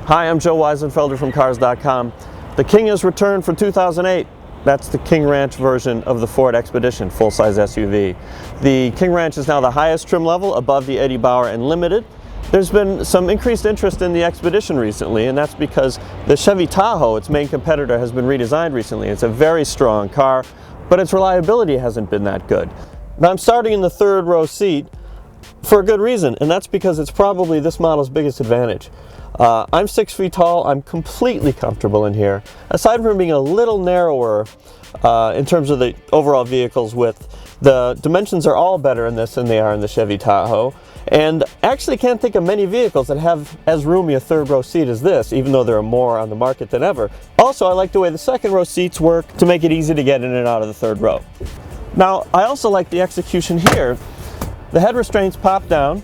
Hi, I'm Joe Wiesenfelder from Cars.com. The King has returned for 2008. That's the King Ranch version of the Ford Expedition, full-size SUV. The King Ranch is now the highest trim level above the Eddie Bauer and Limited. There's been some increased interest in the Expedition recently, and that's because the Chevy Tahoe, its main competitor, has been redesigned recently. It's a very strong car, but its reliability hasn't been that good. Now I'm starting in the third row seat for a good reason, and that's because it's probably this model's biggest advantage. I'm 6 feet tall, I'm completely comfortable in here. Aside from being a little narrower in terms of the overall vehicle's width, the dimensions are all better in this than they are in the Chevy Tahoe. And actually can't think of many vehicles that have as roomy a third row seat as this, even though there are more on the market than ever. Also, I like the way the second row seats work to make it easy to get in and out of the third row. Now, I also like the execution here. The head restraints pop down.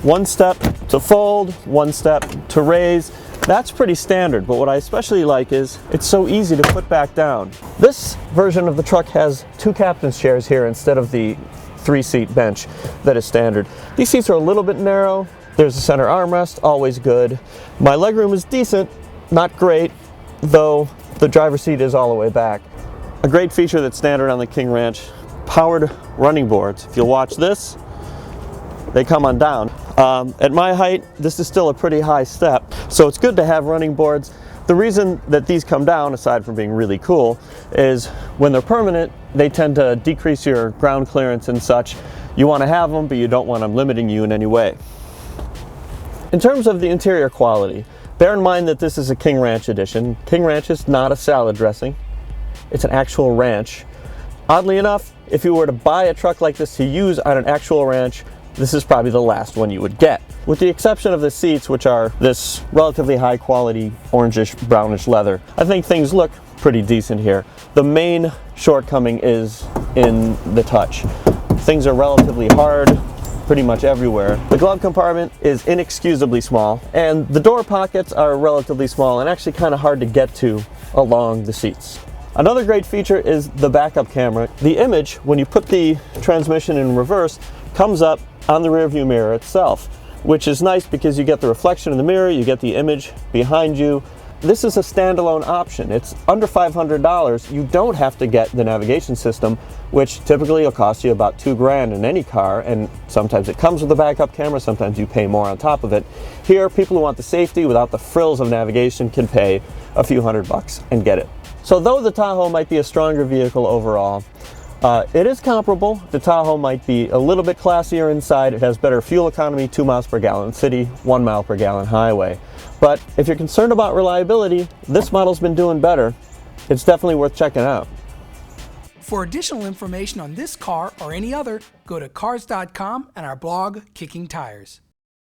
One step to fold, one step to raise. That's pretty standard, but what I especially like is it's so easy to put back down. This version of the truck has 2 captain's chairs here instead of the 3-seat bench that is standard. These seats are a little bit narrow. There's a center armrest, always good. My legroom is decent, not great, though the driver's seat is all the way back. A great feature that's standard on the King Ranch, powered running boards. If you'll watch this, they come on down. At my height, this is still a pretty high step, so it's good to have running boards. The reason that these come down, aside from being really cool, is when they're permanent, they tend to decrease your ground clearance and such. You want to have them, but you don't want them limiting you in any way. In terms of the interior quality, bear in mind that this is a King Ranch edition. King Ranch is not a salad dressing. It's an actual ranch. Oddly enough, if you were to buy a truck like this to use on an actual ranch, this is probably the last one you would get. With the exception of the seats, which are this relatively high quality orangish brownish leather, I think things look pretty decent here. The main shortcoming is in the touch. Things are relatively hard pretty much everywhere. The glove compartment is inexcusably small, and the door pockets are relatively small and actually kind of hard to get to along the seats. Another great feature is the backup camera. The image, when you put the transmission in reverse, comes up on the rearview mirror itself, which is nice because you get the reflection in the mirror, you get the image behind you. This is a standalone option. It's under $500. You don't have to get the navigation system, which typically will cost you about $2,000 in any car, and sometimes it comes with a backup camera, sometimes you pay more on top of it. Here, people who want the safety without the frills of navigation can pay a few $100 and get it. So though the Tahoe might be a stronger vehicle overall, it is comparable. The Tahoe might be a little bit classier inside. It has better fuel economy, 2 miles per gallon city, 1 mile per gallon highway. But if you're concerned about reliability, this model's been doing better. It's definitely worth checking out. For additional information on this car or any other, go to Cars.com and our blog, Kicking Tires.